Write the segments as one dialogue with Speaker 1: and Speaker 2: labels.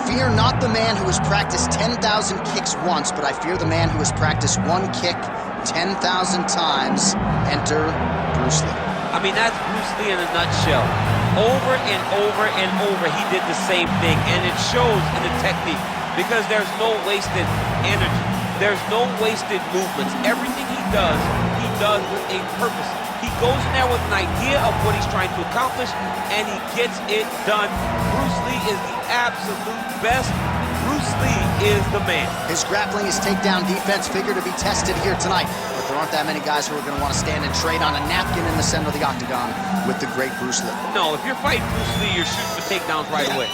Speaker 1: fear not the man who has practiced 10,000 kicks once, but I fear the man who has practiced one kick 10,000 times. Enter Bruce Lee.
Speaker 2: I mean, that's Bruce Lee in a nutshell. Over and over and over, he did the same thing, and it shows in the technique because there's no wasted energy. There's no wasted movements. Everything he does with a purpose. He goes in there with an idea of what he's trying to accomplish, and he gets it done. Bruce Lee is the absolute best. Bruce Lee is the man.
Speaker 1: His grappling, his takedown defense figure to be tested here tonight, but there aren't that many guys who are going to want to stand and trade on a napkin in the center of the octagon with the great Bruce Lee.
Speaker 2: No, if you're fighting Bruce Lee, you're shooting for takedowns right away.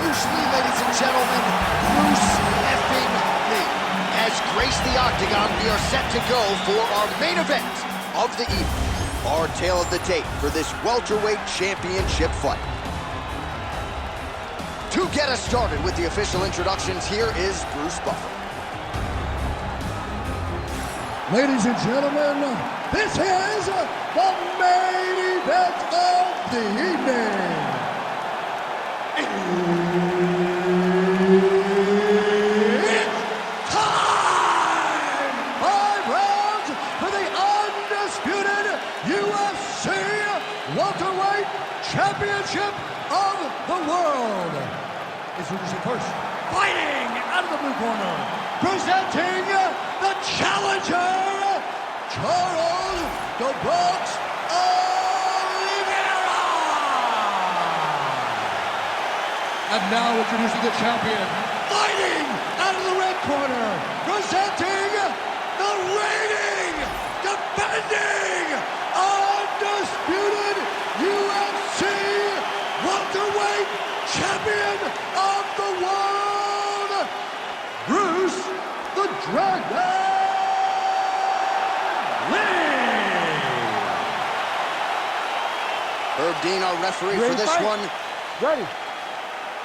Speaker 1: Bruce Lee, ladies and gentlemen, Bruce effing Lee has graced the octagon. We are set to go for our main event of the evening. Our tale of the tape for this welterweight championship fight. To get us started with the official introductions, here is Bruce Buffer.
Speaker 3: Ladies and gentlemen, this is the main event of the evening. It's time! 5 rounds for the undisputed UFC welterweight championship of the world. Introducing first, fighting out of the blue corner, presenting the challenger, Charles "The Bronx" Oliveira. And now introducing the champion, fighting out of the red corner, presenting the reigning, defending, undisputed UFC welterweight champion of the world, Bruce the Dragon Lee.
Speaker 1: Herb Dean, our referee for this one.
Speaker 3: Ready.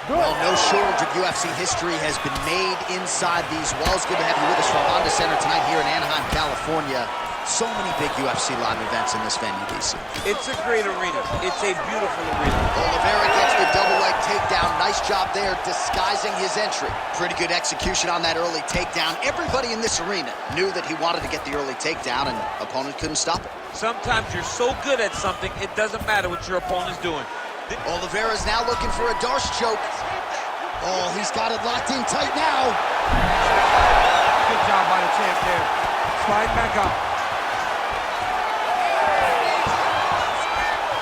Speaker 1: Well, no shortage of UFC history has been made inside these walls. Good to have you with us from Honda Center tonight here in Anaheim, California. So many big UFC live events in this venue, DC.
Speaker 2: It's a great arena. It's a beautiful arena.
Speaker 1: Oliveira gets the double leg takedown. Nice job there disguising his entry. Pretty good execution on that early takedown. Everybody in this arena knew that he wanted to get the early takedown, and opponent couldn't stop it.
Speaker 2: Sometimes you're so good at something, it doesn't matter what your opponent's doing.
Speaker 1: Oliveira's now looking for a Darce choke. Oh, he's got it locked in tight now.
Speaker 2: Good job by the champ there. Slide back up.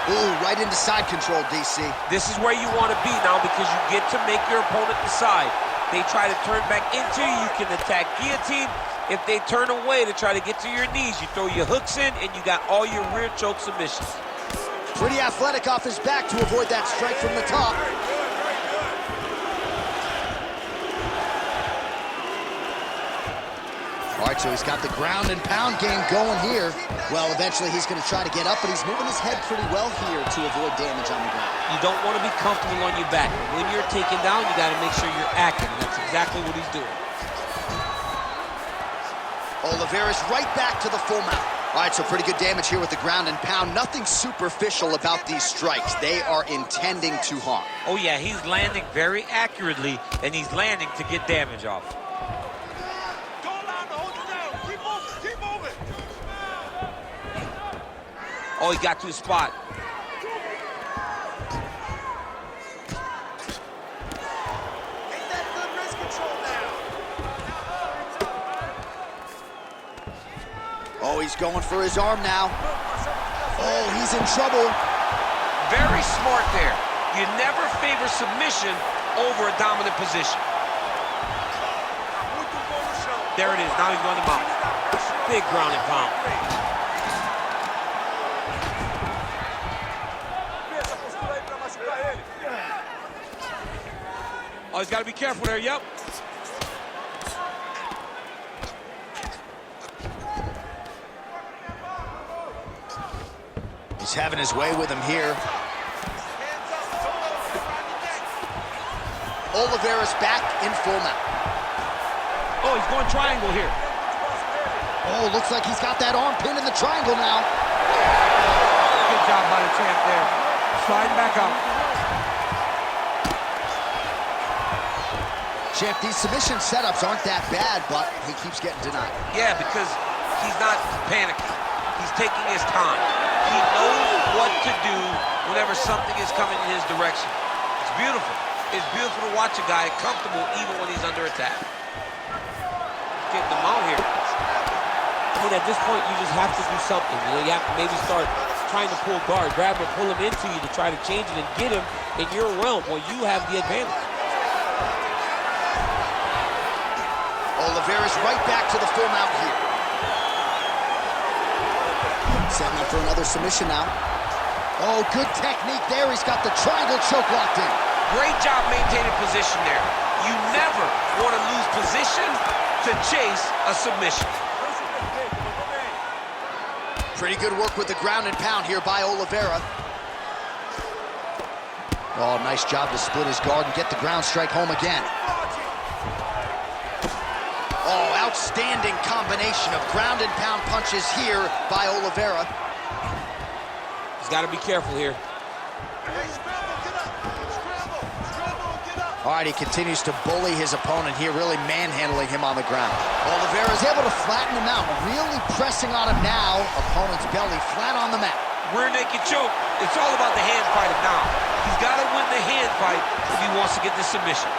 Speaker 1: Ooh, right into side control, DC.
Speaker 2: This is where you want to be now because you get to make your opponent decide. They try to turn back into you, you can attack guillotine. If they turn away to try to get to your knees, you throw your hooks in and you got all your rear choke submissions.
Speaker 1: Pretty athletic off his back to avoid that strike from the top. All right, so he's got the ground and pound game going here. Well, eventually he's going to try to get up, but he's moving his head pretty well here to avoid damage on the ground.
Speaker 2: You don't want to be comfortable on your back. When you're taken down, you got to make sure you're active, and that's exactly what he's doing.
Speaker 1: Oliveira's right back to the full mount. All right, so pretty good damage here with the ground and pound. Nothing superficial about these strikes. They are intending to harm.
Speaker 2: Oh, yeah, he's landing very accurately, and he's landing to get damage off. Oh, he got to his spot.
Speaker 1: Oh, he's going for his arm now. Oh, he's in trouble.
Speaker 2: Very smart there. You never favor submission over a dominant position. There it is. Now he's going to mount. Big ground and pound. Oh, he's got to be careful there. Yep.
Speaker 1: He's having his way with him here. Oliveira's back in full mount.
Speaker 2: Oh, he's going triangle here.
Speaker 1: Oh, looks like he's got that arm pinned in the triangle now.
Speaker 2: Good job by the champ there. Sliding back out.
Speaker 1: Champ, these submission setups aren't that bad, but he keeps getting denied.
Speaker 2: Yeah, because he's not panicking. He's taking his time. He knows what to do whenever something is coming in his direction. It's beautiful. It's beautiful to watch a guy comfortable even when he's under attack. Getting them out here.
Speaker 4: I mean, at this point, you just have to do something. You know, you have to maybe start trying to pull guard, grab him, pull him into you to try to change it and get him in your realm where you have the advantage.
Speaker 1: Oliveira's right back to the full mount here. Setting up for another submission now. Oh, good technique there. He's got the triangle choke locked in.
Speaker 2: Great job maintaining position there. You never want to lose position to chase a submission.
Speaker 1: Pretty good work with the ground and pound here by Oliveira. Oh, nice job to split his guard and get the ground strike home again. Oh, outstanding combination of ground and pound punches here by Oliveira.
Speaker 4: He's got to be careful here.
Speaker 1: All right, he continues to bully his opponent here, really manhandling him on the ground. Oliveira's able to flatten him out, really pressing on him now. Opponent's belly flat on the mat.
Speaker 2: Rear naked choke. It's all about the hand fight now. He's got to win the hand fight if he wants to get this submission.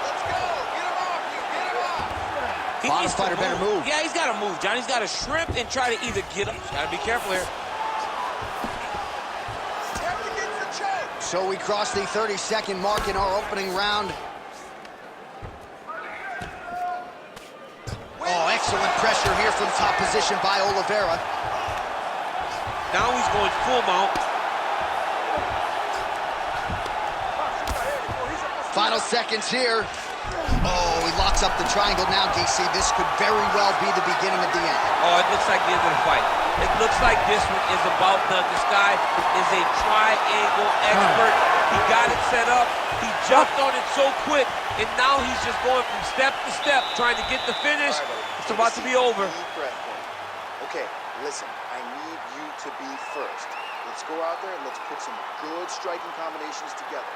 Speaker 1: Let's go. Get him off you. Get him off.
Speaker 2: Bottom
Speaker 1: fighter better move.
Speaker 4: Yeah, he's got to move, John. He's got to shrimp and try to either get up. Got to be careful here.
Speaker 1: So we cross the 30-second mark in our opening round. Oh, excellent pressure here from top position by Oliveira.
Speaker 2: Now he's going full mount.
Speaker 1: Final seconds here. Oh, he locks up the triangle now, DC. This could very well be the beginning of the end.
Speaker 2: Oh, it looks like the end of the fight. It looks like this one is about done. This guy is a triangle expert. He got it set up. He jumped on it so quick, and now he's just going from step to step, trying to get the finish. It's about to be over.
Speaker 5: Okay, listen, I need you to be first. Let's go out there and let's put some good striking combinations together.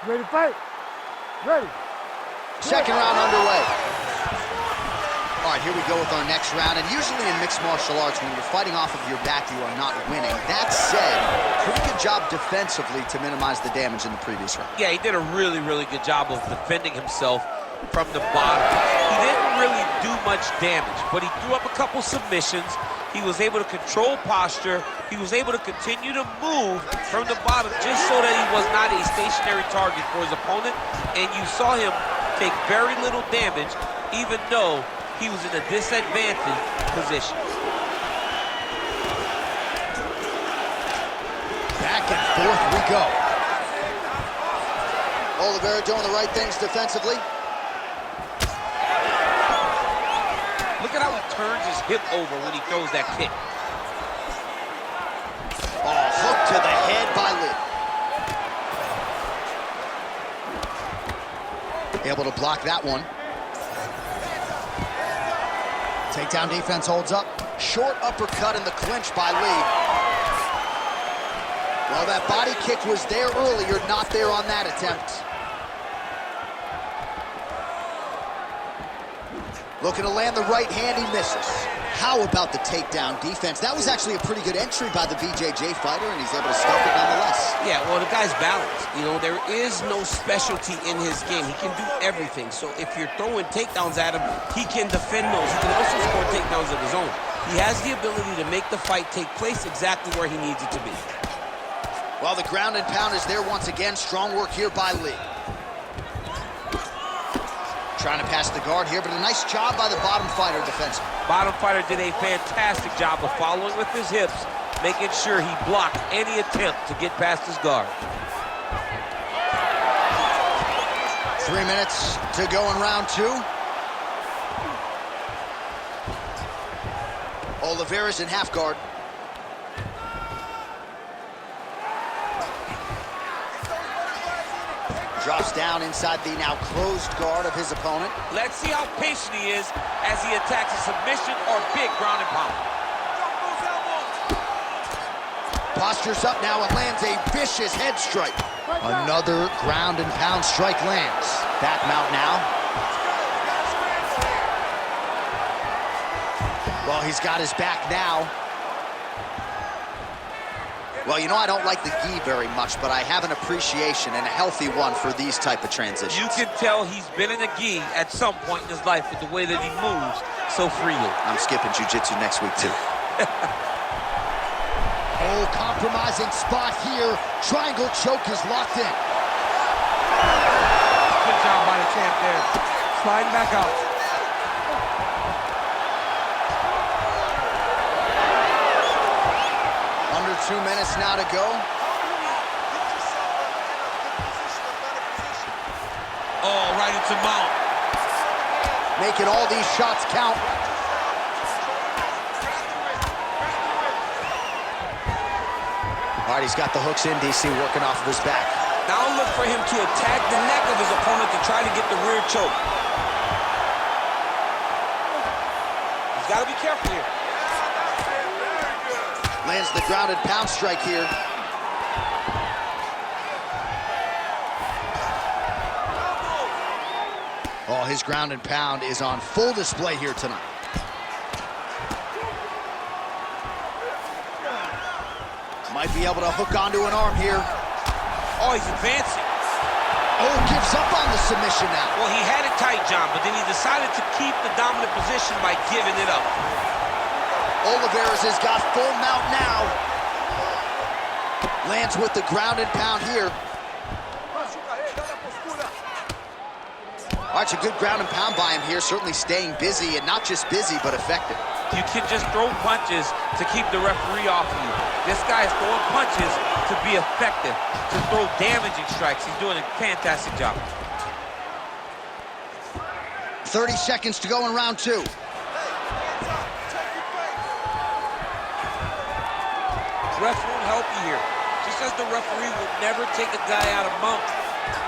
Speaker 3: Ready to fight? Ready.
Speaker 1: Second round underway. All right, here we go with our next round. And usually in mixed martial arts, when you're fighting off of your back, you are not winning. That said, pretty good job defensively to minimize the damage in the previous round.
Speaker 2: Yeah, he did a really, really good job of defending himself from the bottom. He didn't really do much damage, but he threw up a couple submissions. He was able to control posture. He was able to continue to move from the bottom just so that he was not a stationary target for his opponent. And you saw him take very little damage, even though he was in a disadvantaged position.
Speaker 1: Back and forth we go. Oliveira doing the right things defensively.
Speaker 2: Look at how he turns his hip over when he throws that kick.
Speaker 1: Oh, hook to the head by Lee. Able to block that one. Takedown defense holds up. Short uppercut in the clinch by Lee. Well, that body kick was there earlier, not there on that attempt. Looking to land the right hand, he misses. How about the takedown defense? That was actually a pretty good entry by the BJJ fighter, and he's able to stop it nonetheless.
Speaker 4: Yeah, well, the guy's balanced. You know, there is no specialty in his game. He can do everything. So if you're throwing takedowns at him, he can defend those. He can also score takedowns of his own. He has the ability to make the fight take place exactly where he needs it to be.
Speaker 1: Well, the ground and pound is there once again. Strong work here by Lee. Trying to pass the guard here, but a nice job by the bottom fighter defensively.
Speaker 2: Bottom fighter did a fantastic job of following with his hips, making sure he blocked any attempt to get past his guard.
Speaker 1: 3 minutes to go in round two. Oliveira's in half guard. Drops down inside the now closed guard of his opponent.
Speaker 4: Let's see how patient he is as he attacks a submission or big ground and pound.
Speaker 1: Postures up now and lands a vicious head strike. Another ground and pound strike lands. Back mount now. Well, he's got his back now. Well, you know, I don't like the gi very much, but I have an appreciation, and a healthy one, for these type of transitions.
Speaker 2: You can tell he's been in a gi at some point in his life with the way that he moves so freely.
Speaker 1: I'm skipping jiu-jitsu next week, too. Oh, compromising spot here. Triangle choke is locked in.
Speaker 2: Good job by the champ there. Sliding back out.
Speaker 1: Under 2 minutes now to go.
Speaker 4: Oh, right into mount.
Speaker 1: Making all these shots count. All right, he's got the hooks in, DC, working off of his back.
Speaker 4: Now look for him to attack the neck of his opponent to try to get the rear choke. He's got to be careful here.
Speaker 1: Lands the grounded pound strike here. Oh, his ground and pound is on full display here tonight. Might be able to hook onto an arm here.
Speaker 4: Oh, he's advancing.
Speaker 1: Oh, gives up on the submission now.
Speaker 4: Well, he had it tight, John, but then he decided to keep the dominant position by giving it up.
Speaker 1: Oliveira's has got full mount now. Lands with the ground and pound here. All right, a good ground and pound by him here, certainly staying busy, and not just busy, but effective.
Speaker 2: You can just throw punches to keep the referee off of you. This guy is throwing punches to be effective, to throw damaging strikes. He's doing a fantastic job.
Speaker 1: 30 seconds to go in round 2.
Speaker 4: Ref won't help you here. Just as the referee will never take a guy out of mount,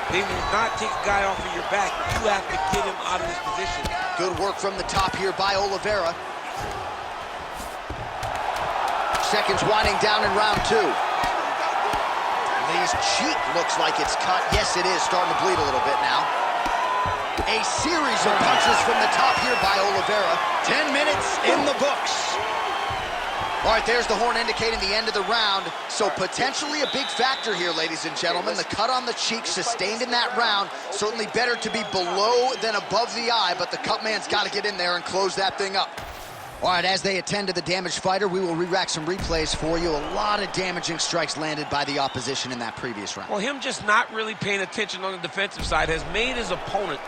Speaker 4: they will not take a guy off of your back. You have to get him out of this position.
Speaker 1: Good work from the top here by Oliveira. Seconds winding down in round 2. Lee's cheek looks like it's cut. Yes, it is starting to bleed a little bit now. A series of punches from the top here by Oliveira. 10 minutes in the books. All right, there's the horn indicating the end of the round. So potentially a big factor here, ladies and gentlemen. The cut on the cheek sustained in that round. Certainly better to be below than above the eye, but the cut man's got to get in there and close that thing up. All right, as they attend to the damaged fighter, we will re-rack some replays for you. A lot of damaging strikes landed by the opposition in that previous round.
Speaker 4: Well, him just not really paying attention on the defensive side has made his opponent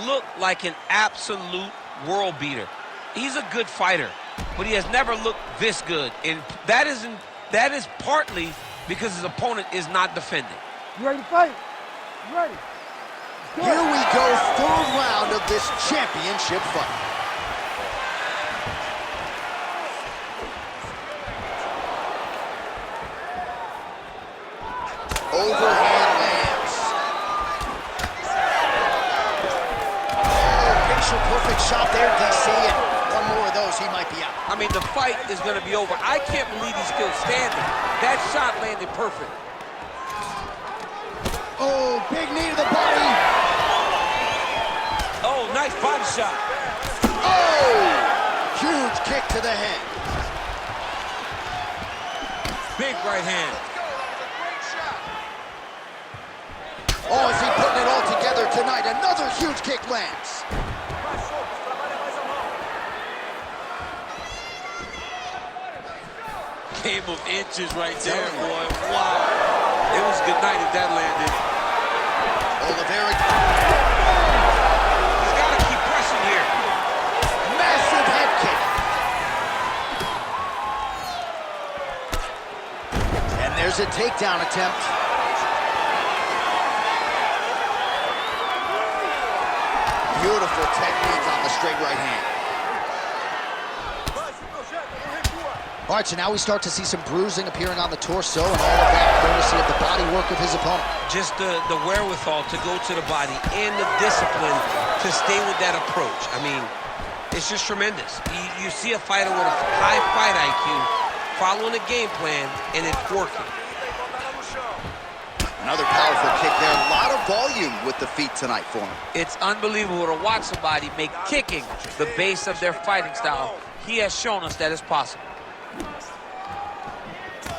Speaker 4: look like an absolute world beater. He's a good fighter, but he has never looked this good, and that is partly because his opponent is not defending.
Speaker 3: You ready to fight? You ready?
Speaker 1: Here we go, third round of this championship fight. Overhand lands. Oh, picture-perfect shot there, DC, and one more of those, he might be out.
Speaker 4: I mean, the fight is going to be over. I can't believe he's still standing. That shot landed perfect.
Speaker 1: Oh, big knee to the body.
Speaker 4: Oh, nice body shot.
Speaker 1: Oh, huge kick to the head.
Speaker 4: Big right hand.
Speaker 1: Oh, is he putting it all together tonight? Another huge kick lands.
Speaker 4: Game of inches right there, boy. Wow. It was good night if that landed.
Speaker 1: Oliveira.
Speaker 4: He's got to keep pressing here.
Speaker 1: Massive head kick. And there's a takedown attempt. Beautiful technique on the straight right hand. All right, so now we start to see some bruising appearing on the torso, and all of that courtesy of the body work of his opponent.
Speaker 4: Just the wherewithal to go to the body and the discipline to stay with that approach. I mean, it's just tremendous. You see a fighter with a high fight IQ following a game plan, and it's working.
Speaker 1: Another powerful kick there. A lot of volume with the feet tonight for him.
Speaker 2: It's unbelievable to watch somebody make kicking the base of their fighting style. He has shown us that it's possible.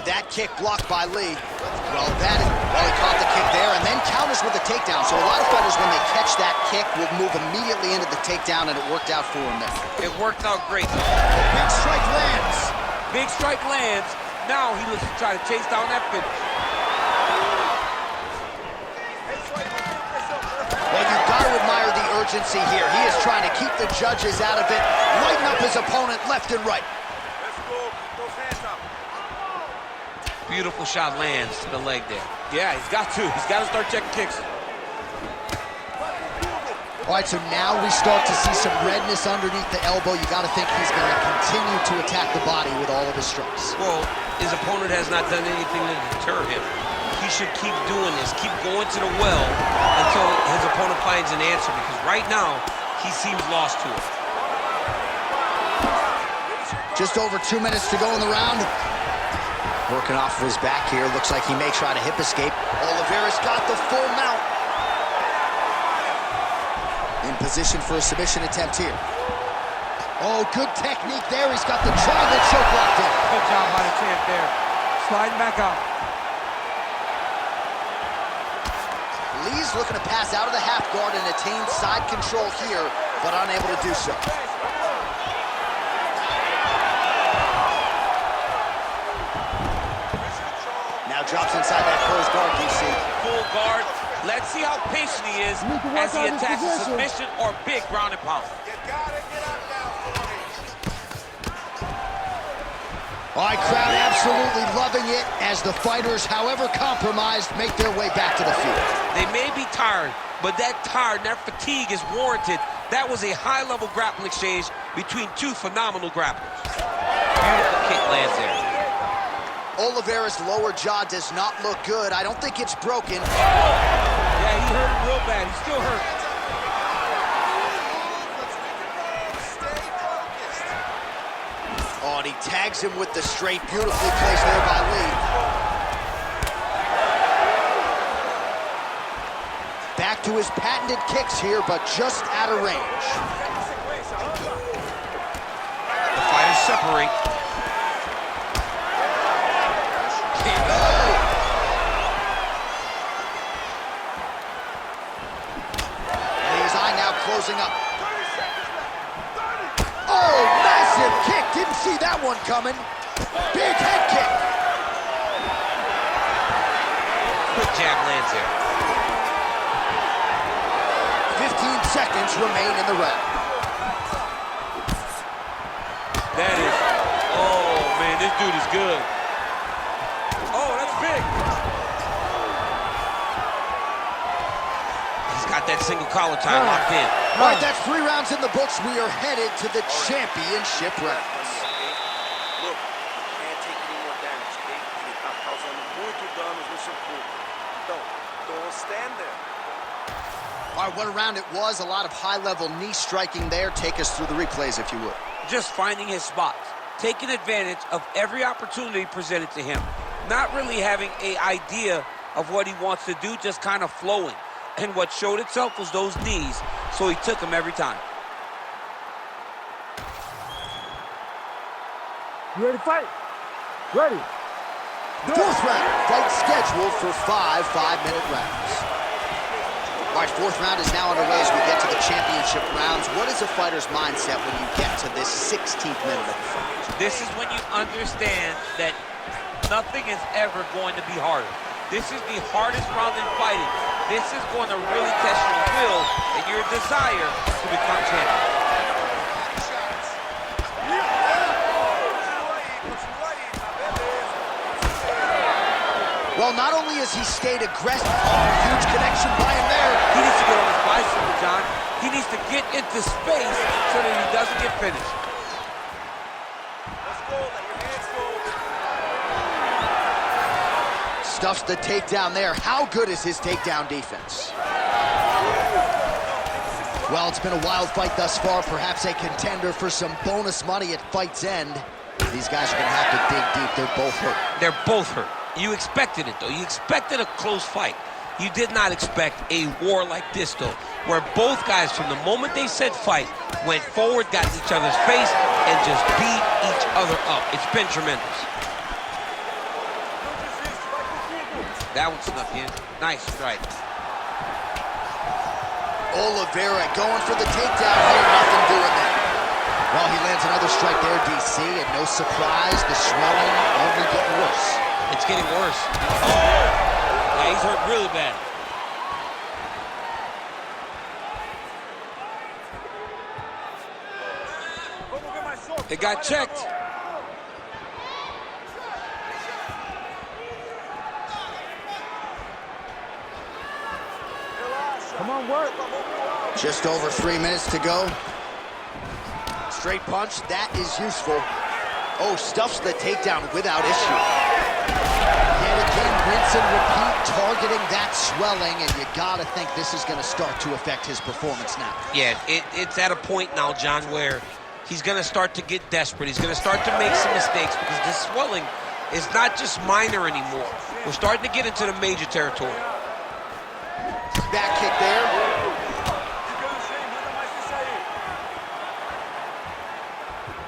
Speaker 1: That kick blocked by Lee. Well, he caught the kick there and then counters with a takedown. So a lot of fighters, when they catch that kick, will move immediately into the takedown, and it worked out for him there.
Speaker 2: It worked out great.
Speaker 1: Big strike lands.
Speaker 2: Big strike lands. Now he looks to try to chase down that finish.
Speaker 1: Well, you've got to admire the urgency here. He is trying to keep the judges out of it, lighten up his opponent left and right.
Speaker 2: Beautiful shot lands to the leg there.
Speaker 4: Yeah, he's got to. He's got to start checking kicks.
Speaker 1: All right, so now we start to see some redness underneath the elbow. You got to think he's going to continue to attack the body with all of his strikes.
Speaker 4: Well, his opponent has not done anything to deter him. He should keep doing this, keep going to the well until his opponent finds an answer, because right now, he seems lost to it.
Speaker 1: Just over 2 minutes to go in the round. Working off of his back here. Looks like he may try to hip escape. Oliveira's got the full mount. In position for a submission attempt here. Oh, good technique there. He's got the triangle choke locked in.
Speaker 2: Good job by the champ there. Sliding back out.
Speaker 1: Lee's looking to pass out of the half guard and attain side control here, but unable to do so. Now drops inside that closed guard, DC.
Speaker 2: Full guard. Let's see how patient he is as he attacks a submission or big ground and pound.
Speaker 1: All right, crowd absolutely loving it as the fighters, however compromised, make their way back to the field.
Speaker 4: They may be tired, but that tired, that fatigue is warranted. That was a high-level grappling exchange between two phenomenal grapplers.
Speaker 2: Beautiful kick lands there.
Speaker 1: Oliveira's lower jaw does not look good. I don't think it's broken.
Speaker 2: Yeah, he hurt him real bad. He's still hurt.
Speaker 1: Oh, and he tags him with the straight. Beautifully placed there by Lee. Back to his patented kicks here, but just out of range.
Speaker 4: The fighters separate.
Speaker 1: Lee's eye now closing up. Oh, massive kick. Didn't see that one coming. Big head kick.
Speaker 2: Good jab lands there.
Speaker 1: 15 seconds remain in the round.
Speaker 2: That is, oh man, this dude is good.
Speaker 4: Oh, that's big. He's got that single collar tie locked in.
Speaker 1: All right, that's 3 rounds in the books. We are headed to the championship rounds.
Speaker 6: Look, you can't take any more damage, okay? Ele tá causando muito danos no seu corpo. Então, don't stand there.
Speaker 1: All right, what a round it was. A lot of high-level knee striking there. Take us through the replays, if you would.
Speaker 4: Just finding his spots, taking advantage of every opportunity presented to him. Not really having an idea of what he wants to do, just kind of flowing. And what showed itself was those knees, so he took them every time.
Speaker 3: You ready to fight? Ready.
Speaker 1: Fourth round, fight scheduled for 5 5-minute rounds. All right, fourth round is now underway as we get to the championship rounds. What is a fighter's mindset when you get to this 16th minute of the fight?
Speaker 2: This is when you understand that nothing is ever going to be harder. This is the hardest round in fighting. This is going to really test your will and your desire to become champion.
Speaker 1: Well, not only has he stayed aggressive, huge connection by him there.
Speaker 2: He needs to get on his bicycle, John. He needs to get into space so that he doesn't get finished.
Speaker 6: Let's go, let your hands go.
Speaker 1: Stuffs the takedown there. How good is his takedown defense? Well, it's been a wild fight thus far, perhaps a contender for some bonus money at fight's end. These guys are gonna have to dig deep. They're both hurt.
Speaker 4: They're both hurt. You expected it, though. You expected a close fight. You did not expect a war like this, though, where both guys, from the moment they said fight, went forward, got in each other's face, and just beat each other up. It's been tremendous. That one snuck in. Nice strike.
Speaker 1: Oliveira going for the takedown here, nothing doing there. Well, he lands another strike there, DC, and no surprise, the swelling only getting worse.
Speaker 4: It's getting worse. Oh! Yeah, he's hurt really bad. It got checked.
Speaker 6: Come on, work.
Speaker 1: Just over 3 minutes to go. Straight punch, that is useful. Oh, stuffs the takedown without issue. Yet again, rinse and repeat, targeting that swelling, and you gotta think this is gonna start to affect his performance now.
Speaker 4: Yeah, it's at a point now, John, where he's gonna start to get desperate. He's gonna start to make some mistakes because this swelling is not just minor anymore. We're starting to get into the major territory.
Speaker 1: Back kick there.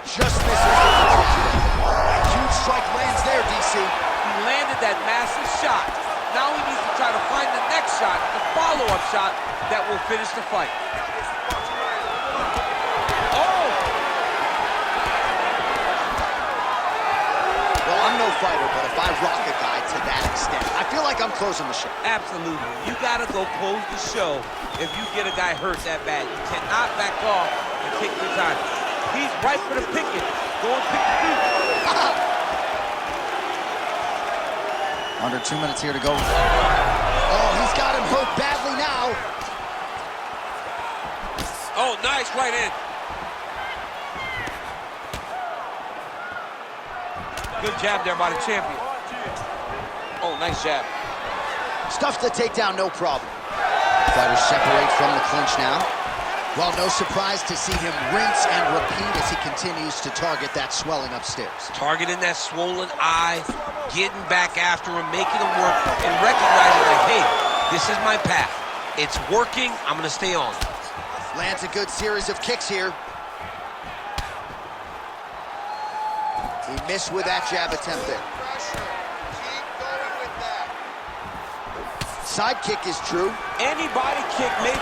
Speaker 1: Just misses the trajectory. Huge strike lands there, DC.
Speaker 4: He landed that massive shot. Now he needs to try to find the next shot, the follow-up shot that will finish the fight. Oh!
Speaker 1: Well, I'm no fighter, but if I rock a guy to that extent, I feel like I'm closing the show.
Speaker 4: Absolutely. You gotta go close the show if you get a guy hurt that bad. You cannot back off and take your time. He's right for the picking. Go and pick the feet.
Speaker 1: Under 2 minutes here to go. Oh, he's got him hurt badly now.
Speaker 4: Oh, nice right in. Good jab there by the champion. Oh, nice jab.
Speaker 1: Stuffs the takedown, no problem. Fighters separate from the clinch now. Well, no surprise to see him rinse and repeat as he continues to target that swelling upstairs.
Speaker 4: Targeting that swollen eye, getting back after him, making him work, and recognizing that, hey, this is my path. It's working, I'm gonna stay on.
Speaker 1: Lands a good series of kicks here. He missed with that jab attempt there. Side kick is true.
Speaker 4: Any body kick made.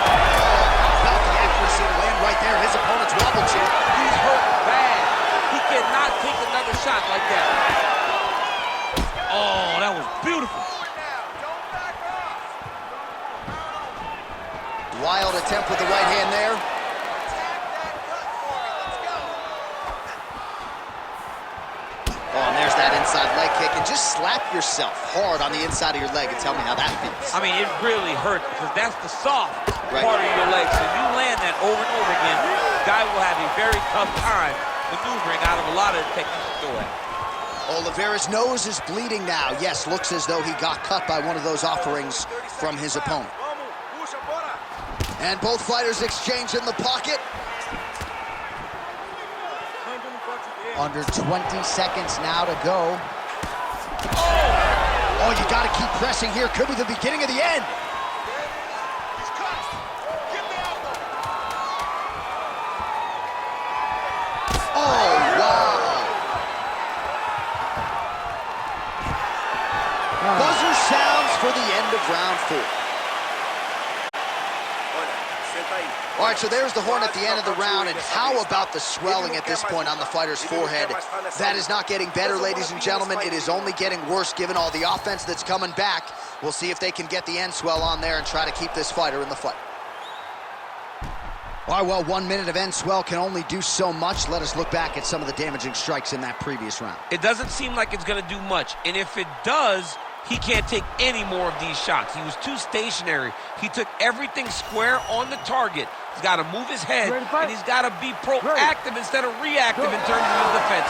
Speaker 1: About the accuracy to land right there. His opponent's wobble chin.
Speaker 4: He's hurt bad. He cannot take another shot like that. Oh, that was beautiful.
Speaker 1: Wild attempt with the right hand there. Oh, and there's that inside leg kick. And just slap yourself hard on the inside of your leg and tell me how that feels.
Speaker 4: I mean, it really hurts because that's the soft
Speaker 1: Right.
Speaker 4: part of your leg. So you land that over and over again, guy will have a very tough time maneuvering out of a lot of the techniques you go at.
Speaker 1: Oliveira's nose is bleeding now. Yes, looks as though he got cut by one of those offerings from his opponent. And both fighters exchange in the pocket. Under 20 seconds now to go. Oh, you got to keep pressing here. Could be the beginning of the end. Oh, wow. Buzzer sounds for the end of round 4. All right, so there's the horn at the end of the round, and how about the swelling at this point on the fighter's forehead? That is not getting better, ladies and gentlemen. It is only getting worse given all the offense that's coming back. We'll see if they can get the end swell on there and try to keep this fighter in the fight. All right, well, 1 minute of end swell can only do so much. Let us look back at some of the damaging strikes in that previous round.
Speaker 4: It doesn't seem like it's going to do much, and if it does, he can't take any more of these shots. He was too stationary. He took everything square on the target. He's got to move his head, and he's got to be proactive instead of reactive in terms of his defense.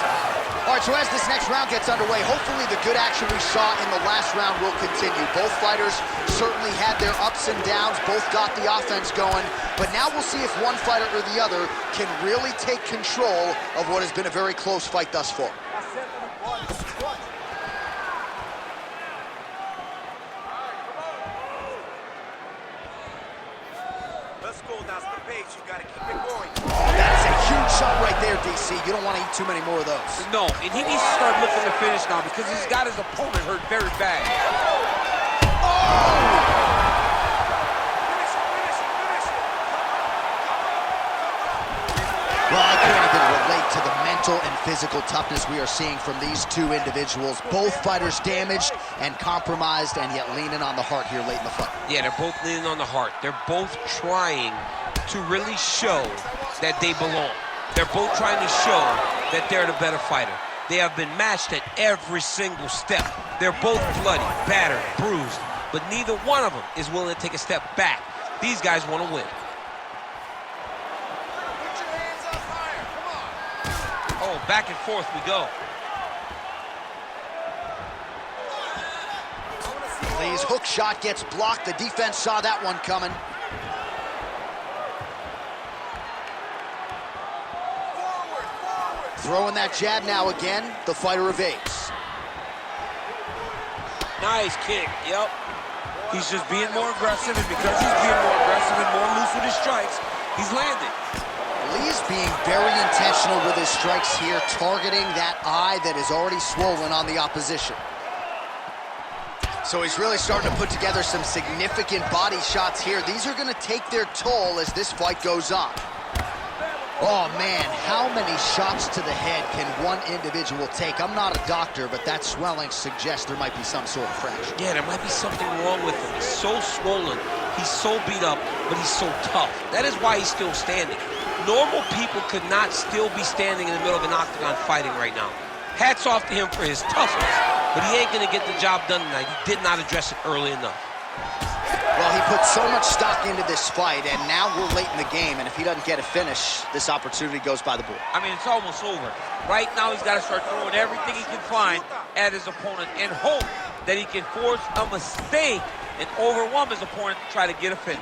Speaker 1: All right, so as this next round gets underway, hopefully the good action we saw in the last round will continue. Both fighters certainly had their ups and downs, both got the offense going, but now we'll see if one fighter or the other can really take control of what has been a very close fight thus far.
Speaker 6: Let's go, that's the pace. You gotta keep it going.
Speaker 1: Oh, that is a huge shot right there, DC. You don't want to eat too many more of those.
Speaker 4: No, and he needs to start looking to finish now because he's got his opponent hurt very bad.
Speaker 1: Well, I can't even relate to the mental and physical toughness we are seeing from these two individuals. Both fighters damaged and compromised, and yet leaning on the heart here late in the fight.
Speaker 4: Yeah, they're both leaning on the heart. They're both trying to really show that they belong. They're both trying to show that they're the better fighter. They have been matched at every single step. They're both bloody, battered, bruised, but neither one of them is willing to take a step back. These guys want to win. Oh, back and forth we go.
Speaker 1: Lee's hook shot gets blocked. The defense saw that one coming. Throwing that jab now again. The fighter evades.
Speaker 4: Nice kick, yep. He's just being more aggressive, and because he's being more aggressive and more loose with his strikes, he's landing.
Speaker 1: Lee's being very intentional with his strikes here, targeting that eye that is already swollen on the opposition. So he's really starting to put together some significant body shots here. These are going to take their toll as this fight goes on. Oh, man, how many shots to the head can one individual take? I'm not a doctor, but that swelling suggests there might be some sort of fracture.
Speaker 4: Yeah, there might be something wrong with him. He's so swollen, he's so beat up, but he's so tough. That is why he's still standing. Normal people could not still be standing in the middle of an octagon fighting right now. Hats off to him for his toughness, but he ain't gonna get the job done tonight. He did not address it early enough.
Speaker 1: Well, he put so much stock into this fight, and now we're late in the game, and if he doesn't get a finish, this opportunity goes by the board.
Speaker 2: I mean, it's almost over. Right now, he's got to start throwing everything he can find at his opponent and hope that he can force a mistake and overwhelm his opponent to try to get a finish.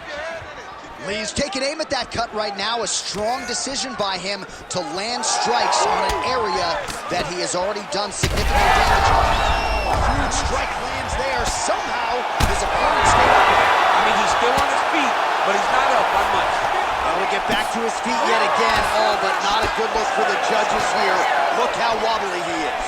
Speaker 1: Lee's taking aim at that cut right now. A strong decision by him to land strikes on an area that he has already done significant damage on. A huge strike lands there. Somehow, his opponent stayed up.
Speaker 2: I mean, he's still on his feet, but he's not up by much.
Speaker 1: We'll get back to his feet yet again. Oh, but not a good look for the judges here. Look how wobbly he is.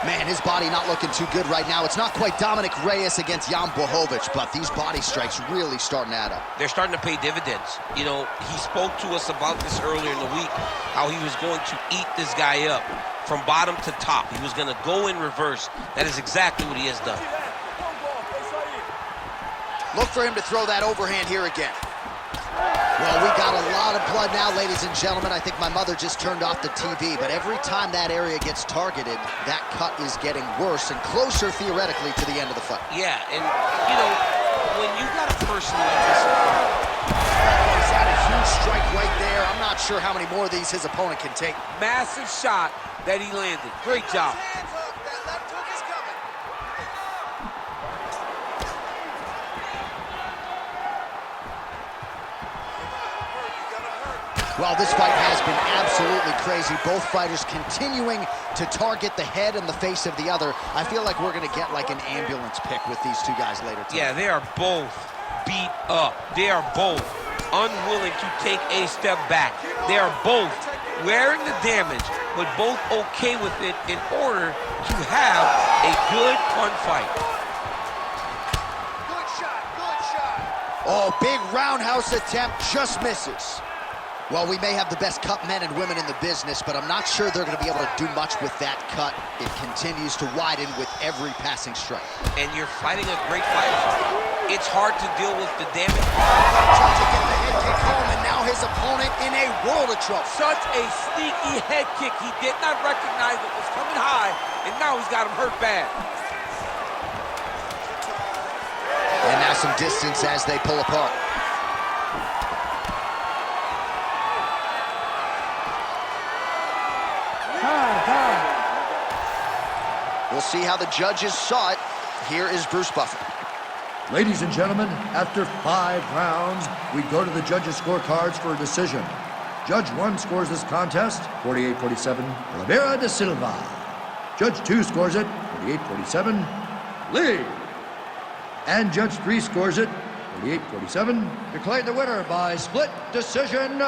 Speaker 1: Man, his body not looking too good right now. It's not quite Dominic Reyes against Jan Blachowicz, but these body strikes really starting to add up.
Speaker 4: They're starting to pay dividends. You know, he spoke to us about this earlier in the week, how he was going to eat this guy up from bottom to top. He was going to go in reverse. That is exactly what he has done.
Speaker 1: Look for him to throw that overhand here again. Well, we got a lot of blood now, ladies and gentlemen. I think my mother just turned off the TV, but every time that area gets targeted, that cut is getting worse and closer, theoretically, to the end of the fight.
Speaker 4: Yeah, and, you know, when you got a person like this,
Speaker 1: He's had a huge strike right there. I'm not sure how many more of these his opponent can take.
Speaker 2: Massive shot that he landed. Great job.
Speaker 1: Well, this fight has been absolutely crazy. Both fighters continuing to target the head and the face of the other. I feel like we're going to get like an ambulance pick with these two guys later tonight.
Speaker 4: yeah, they are both beat up. They are both unwilling to take a step back. They are both wearing the damage, but both okay with it in order to have a good, fun fight.
Speaker 5: Good shot, good shot.
Speaker 1: Oh, big roundhouse attempt, just misses. Well, we may have the best cut men and women in the business, but I'm not sure they're going to be able to do much with that cut. It continues to widen with every passing strike.
Speaker 4: And you're fighting a great fighter. It's hard to deal with the damage.
Speaker 1: Trying to get the head kick home, and now his opponent in a world of trouble.
Speaker 2: Such a sneaky head kick. He did not recognize it was coming high, and now he's got him hurt bad.
Speaker 1: And now some distance as they pull apart. We'll see how the judges saw it. Here is Bruce Buffer.
Speaker 3: Ladies and gentlemen, after 5 rounds, we go to the judges' scorecards for a decision. Judge 1 scores this contest, 48-47, Oliveira de Silva. Judge 2 scores it, 48-47, Lee. And Judge 3 scores it, 48-47, declared the winner by split decision.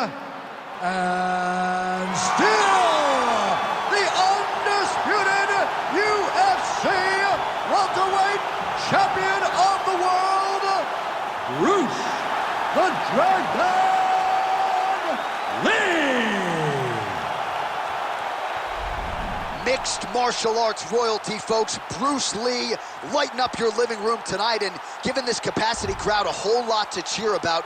Speaker 3: And still, the undisputed UFC welterweight champion of the world, Bruce the Dragon Lee.
Speaker 1: Mixed martial arts royalty, folks. Bruce Lee, lighten up your living room tonight and giving this capacity crowd a whole lot to cheer about.